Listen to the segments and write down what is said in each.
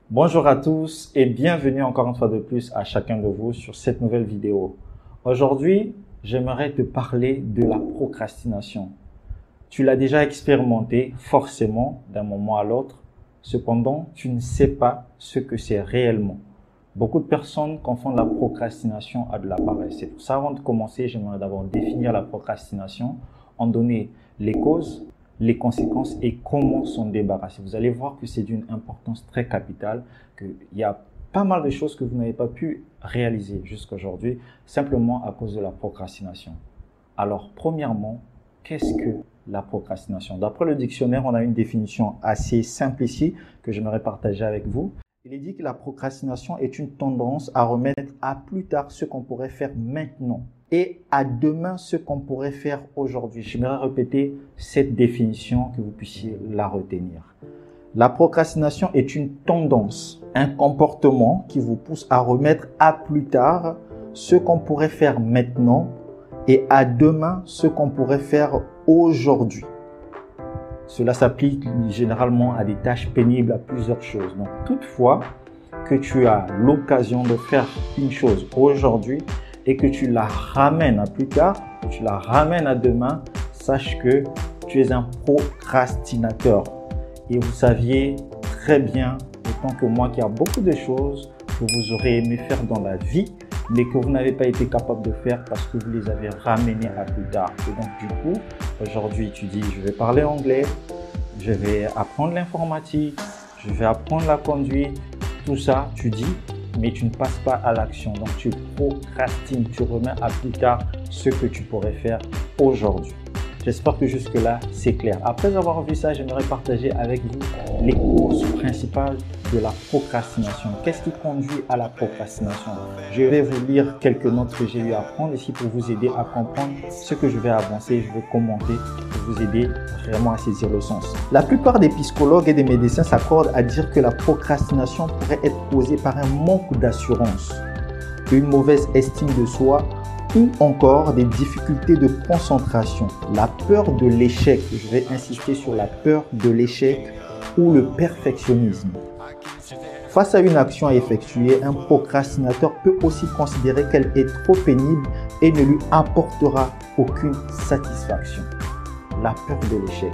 Bonjour à tous et bienvenue encore une fois de plus à chacun de vous sur cette nouvelle vidéo. Aujourd'hui, j'aimerais te parler de la procrastination. Tu l'as déjà expérimenté forcément d'un moment à l'autre, cependant tu ne sais pas ce que c'est réellement. Beaucoup de personnes confondent la procrastination à de la paresse. C'est pour ça, avant de commencer, j'aimerais d'abord définir la procrastination, en donner les causes, les conséquences et comment s'en débarrasser. Vous allez voir que c'est d'une importance très capitale, qu'il y a pas mal de choses que vous n'avez pas pu réaliser jusqu'à aujourd'hui, simplement à cause de la procrastination. Alors, premièrement, qu'est-ce que la procrastination? D'après le dictionnaire, on a une définition assez simple ici que j'aimerais partager avec vous. Il est dit que la procrastination est une tendance à remettre à plus tard ce qu'on pourrait faire maintenant et à demain ce qu'on pourrait faire aujourd'hui. J'aimerais répéter cette définition que vous puissiez la retenir. La procrastination est une tendance, un comportement qui vous pousse à remettre à plus tard ce qu'on pourrait faire maintenant et à demain ce qu'on pourrait faire aujourd'hui. Cela s'applique généralement à des tâches pénibles, à plusieurs choses. Donc, toutefois, que tu as l'occasion de faire une chose aujourd'hui et que tu la ramènes à plus tard, que tu la ramènes à demain, sache que tu es un procrastinateur. Et vous saviez très bien, autant que moi, qu'il y a beaucoup de choses que vous aurez aimé faire dans la vie, mais que vous n'avez pas été capable de faire parce que vous les avez ramenés à plus tard. Et donc, du coup, aujourd'hui, tu dis, je vais parler anglais, je vais apprendre l'informatique, je vais apprendre la conduite, tout ça, tu dis, mais tu ne passes pas à l'action. Donc, tu procrastines, tu remets à plus tard ce que tu pourrais faire aujourd'hui. J'espère que jusque-là, c'est clair. Après avoir vu ça, j'aimerais partager avec vous les causes principales de la procrastination. Qu'est-ce qui conduit à la procrastination? Je vais vous lire quelques notes que j'ai eu à prendre ici pour vous aider à comprendre ce que je vais avancer. Je vais commenter pour vous aider vraiment à saisir le sens. La plupart des psychologues et des médecins s'accordent à dire que la procrastination pourrait être causée par un manque d'assurance, une mauvaise estime de soi, ou encore des difficultés de concentration, la peur de l'échec. Je vais insister sur la peur de l'échec ou le perfectionnisme. Face à une action à effectuer, un procrastinateur peut aussi considérer qu'elle est trop pénible et ne lui apportera aucune satisfaction. La peur de l'échec.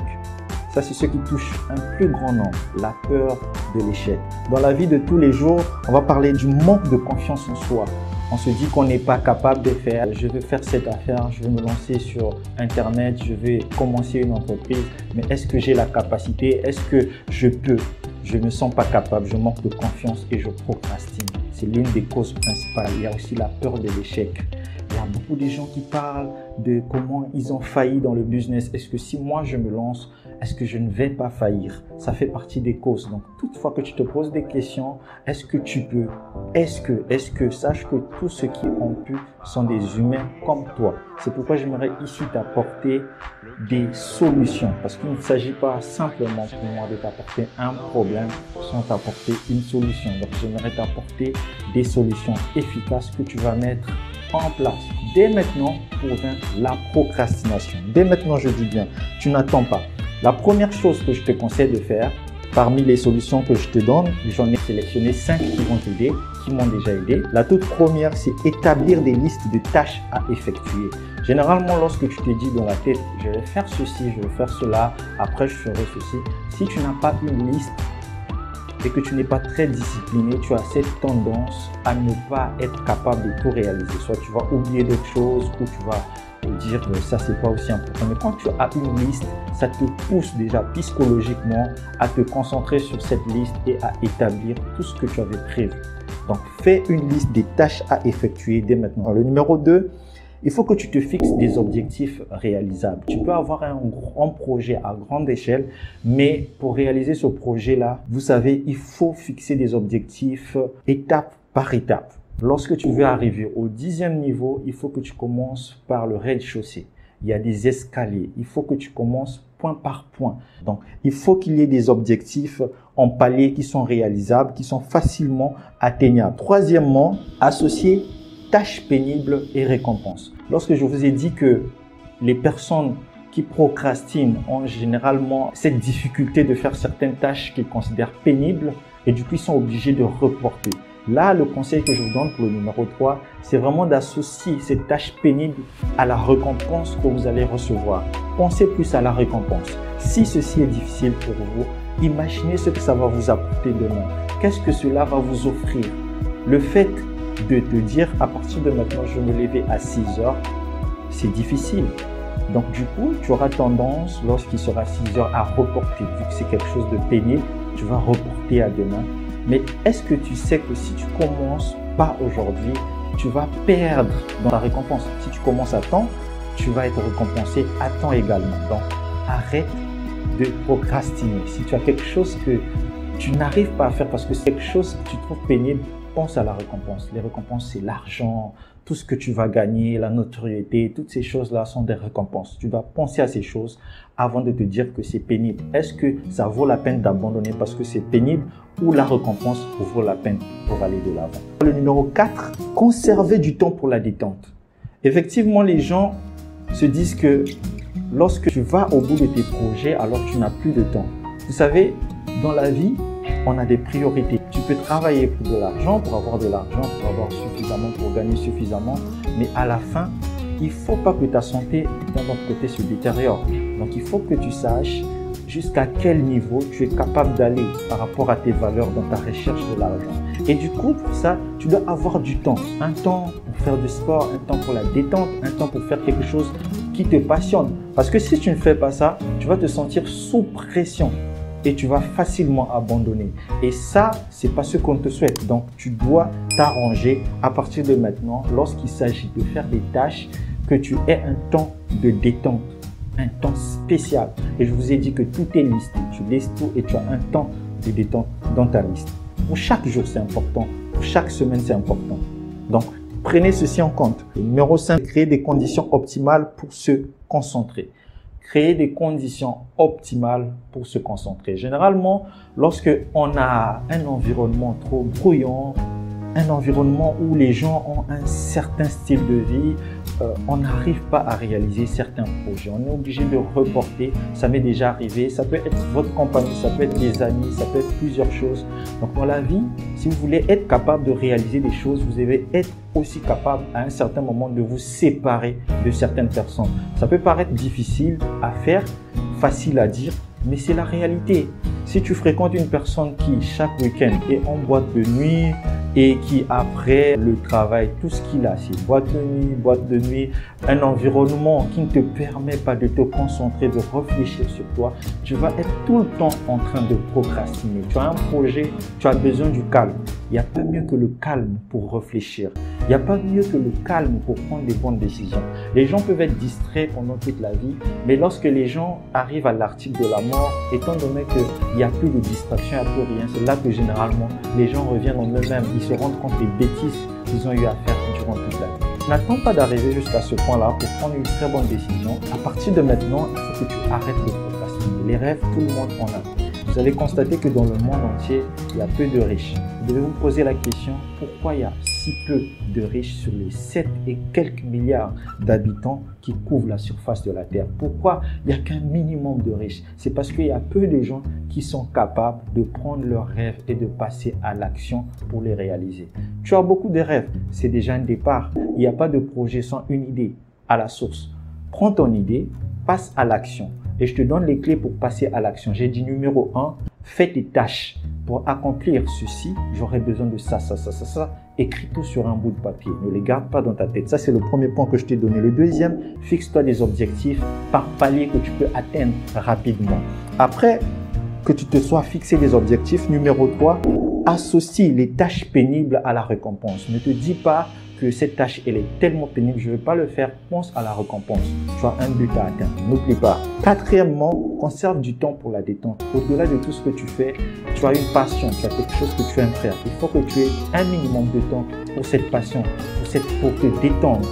Ça, c'est ce qui touche un plus grand nombre, la peur de l'échec. Dans la vie de tous les jours, on va parler du manque de confiance en soi. On se dit qu'on n'est pas capable de faire. Je veux faire cette affaire, je vais me lancer sur Internet, je vais commencer une entreprise. Mais est-ce que j'ai la capacité? Est-ce que je peux? Je ne me sens pas capable, je manque de confiance et je procrastine. C'est l'une des causes principales. Il y a aussi la peur de l'échec. Il y a beaucoup de gens qui parlent de comment ils ont failli dans le business. Est-ce que si moi je me lance, est-ce que je ne vais pas faillir? Ça fait partie des causes. Donc, toutefois que tu te poses des questions, est-ce que tu peux? Est-ce que, sache que tous ceux qui ont pu sont des humains comme toi. C'est pourquoi j'aimerais ici t'apporter des solutions. Parce qu'il ne s'agit pas simplement pour moi de t'apporter un problème sans t'apporter une solution. Donc, j'aimerais t'apporter des solutions efficaces que tu vas mettre en place dès maintenant pour vaincre la procrastination. Dès maintenant, je dis bien, tu n'attends pas. La première chose que je te conseille de faire, parmi les solutions que je te donne, j'en ai sélectionné 5 qui vont t'aider, qui m'ont déjà aidé. La toute première, c'est établir des listes de tâches à effectuer. Généralement, lorsque tu te dis dans la tête, je vais faire ceci, je vais faire cela, après je ferai ceci. Si tu n'as pas une liste et que tu n'es pas très discipliné, tu as cette tendance à ne pas être capable de tout réaliser. Soit tu vas oublier d'autres choses ou tu vas te dire que ça c'est pas aussi important. Mais quand tu as une liste, ça te pousse déjà psychologiquement à te concentrer sur cette liste et à établir tout ce que tu avais prévu. Donc fais une liste des tâches à effectuer dès maintenant. Alors, le numéro 2, il faut que tu te fixes des objectifs réalisables. Tu peux avoir un grand projet à grande échelle, mais pour réaliser ce projet-là, vous savez, il faut fixer des objectifs étape par étape. Lorsque tu veux arriver au 10e niveau, il faut que tu commences par le rez-de-chaussée. Il y a des escaliers. Il faut que tu commences point par point. Donc, il faut qu'il y ait des objectifs en paliers qui sont réalisables, qui sont facilement atteignables. Troisièmement, associer tâches pénibles et récompenses. Lorsque je vous ai dit que les personnes qui procrastinent ont généralement cette difficulté de faire certaines tâches qu'ils considèrent pénibles, et du coup, ils sont obligés de reporter. Là, le conseil que je vous donne pour le numéro 3, c'est vraiment d'associer cette tâche pénible à la récompense que vous allez recevoir. Pensez plus à la récompense. Si ceci est difficile pour vous, imaginez ce que ça va vous apporter demain. Qu'est-ce que cela va vous offrir? Le fait de te dire, à partir de maintenant, je vais me lever à 6 heures, c'est difficile. Donc, du coup, tu auras tendance, lorsqu'il sera 6 heures, à reporter. Vu que c'est quelque chose de pénible, tu vas reporter à demain. Mais est-ce que tu sais que si tu commences pas aujourd'hui, tu vas perdre dans ta récompense? Si tu commences à temps, tu vas être récompensé à temps également. Donc, arrête de procrastiner. Si tu as quelque chose que tu n'arrives pas à faire parce que c'est quelque chose que tu trouves pénible, pense à la récompense. Les récompenses, c'est l'argent, tout ce que tu vas gagner, la notoriété, toutes ces choses-là sont des récompenses. Tu dois penser à ces choses avant de te dire que c'est pénible. Est-ce que ça vaut la peine d'abandonner parce que c'est pénible ou la récompense vaut la peine pour aller de l'avant? Le numéro 4, conserver du temps pour la détente. Effectivement, les gens se disent que lorsque tu vas au bout de tes projets, alors tu n'as plus de temps. Vous savez, dans la vie, on a des priorités. Tu peux travailler pour de l'argent, pour avoir de l'argent, pour avoir suffisamment, pour gagner suffisamment. Mais à la fin, il ne faut pas que ta santé d'un autre côté se détériore. Donc, il faut que tu saches jusqu'à quel niveau tu es capable d'aller par rapport à tes valeurs dans ta recherche de l'argent. Et du coup, pour ça, tu dois avoir du temps. Un temps pour faire du sport, un temps pour la détente, un temps pour faire quelque chose qui te passionne. Parce que si tu ne fais pas ça, tu vas te sentir sous pression et tu vas facilement abandonner. Et ça, c'est pas ce qu'on te souhaite. Donc, tu dois t'arranger à partir de maintenant, lorsqu'il s'agit de faire des tâches, que tu aies un temps de détente, un temps spécial. Et je vous ai dit que tout est listé. Tu listes tout et tu as un temps de détente dans ta liste. Pour chaque jour, c'est important. Pour chaque semaine, c'est important. Donc, prenez ceci en compte. Le numéro 5, créer des conditions optimales pour se concentrer. Créer des conditions optimales pour se concentrer. Généralement, lorsque on a un environnement trop bruyant, un environnement où les gens ont un certain style de vie, on n'arrive pas à réaliser certains projets. On est obligé de reporter. Ça m'est déjà arrivé. Ça peut être votre compagnie, ça peut être des amis, ça peut être plusieurs choses. Donc dans la vie, si vous voulez être capable de réaliser des choses, vous devez être aussi capable à un certain moment de vous séparer de certaines personnes. Ça peut paraître difficile à faire, facile à dire, mais c'est la réalité. Si tu fréquentes une personne qui, chaque week-end, est en boîte de nuit et qui, après le travail, tout ce qu'il a, c'est boîte de nuit, un environnement qui ne te permet pas de te concentrer, de réfléchir sur toi, tu vas être tout le temps en train de procrastiner. Tu as un projet, tu as besoin du calme. Il n'y a pas mieux que le calme pour réfléchir. Il n'y a pas mieux que le calme pour prendre des bonnes décisions. Les gens peuvent être distraits pendant toute la vie, mais lorsque les gens arrivent à l'article de la mort, étant donné qu'il n'y a plus de distraction, il n'y a plus rien, c'est là que généralement les gens reviennent en eux-mêmes. Ils se rendent compte des bêtises qu'ils ont eu à faire durant toute la vie. N'attends pas d'arriver jusqu'à ce point-là pour prendre une très bonne décision. À partir de maintenant, il faut que tu arrêtes de procrastiner. Les rêves, tout le monde en a. Vous allez constater que dans le monde entier, il y a peu de riches. Vous devez vous poser la question, pourquoi il y a si peu de riches sur les 7 et quelques milliards d'habitants qui couvrent la surface de la Terre? Pourquoi il n'y a qu'un minimum de riches? C'est parce qu'il y a peu de gens qui sont capables de prendre leurs rêves et de passer à l'action pour les réaliser. Tu as beaucoup de rêves, c'est déjà un départ. Il n'y a pas de projet sans une idée à la source. Prends ton idée, passe à l'action. Et je te donne les clés pour passer à l'action. J'ai dit numéro 1, fais tes tâches. Pour accomplir ceci, j'aurai besoin de ça. Écris tout sur un bout de papier. Ne les garde pas dans ta tête. Ça, c'est le premier point que je t'ai donné. Le deuxième, fixe-toi des objectifs par palier que tu peux atteindre rapidement. Après que tu te sois fixé des objectifs, numéro 3, associe les tâches pénibles à la récompense. Ne te dis pas que cette tâche, elle est tellement pénible, je ne vais pas le faire, pense à la récompense. Tu as un but à atteindre, n'oublie pas. Quatrièmement, conserve du temps pour la détente. Au-delà de tout ce que tu fais, tu as une passion, tu as quelque chose que tu aimes faire. Il faut que tu aies un minimum de temps pour cette passion, pour te détendre,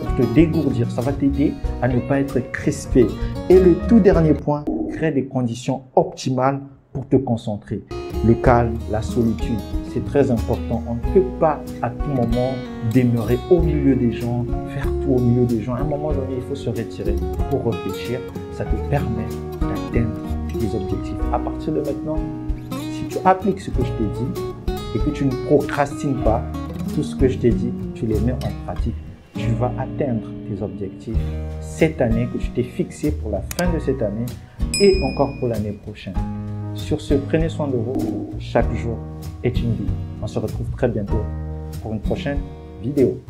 pour te dégourdir. Ça va t'aider à ne pas être crispé. Et le tout dernier point, crée des conditions optimales pour te concentrer. Le calme, la solitude, c'est très important. On ne peut pas à tout moment demeurer au milieu des gens, faire tout au milieu des gens. À un moment donné, il faut se retirer pour réfléchir. Ça te permet d'atteindre tes objectifs. À partir de maintenant, si tu appliques ce que je t'ai dit et que tu ne procrastines pas, tout ce que je t'ai dit, tu les mets en pratique, tu vas atteindre tes objectifs cette année que tu t'es fixé pour la fin de cette année et encore pour l'année prochaine. Sur ce, prenez soin de vous. Chaque jour est une vie. On se retrouve très bientôt pour une prochaine vidéo.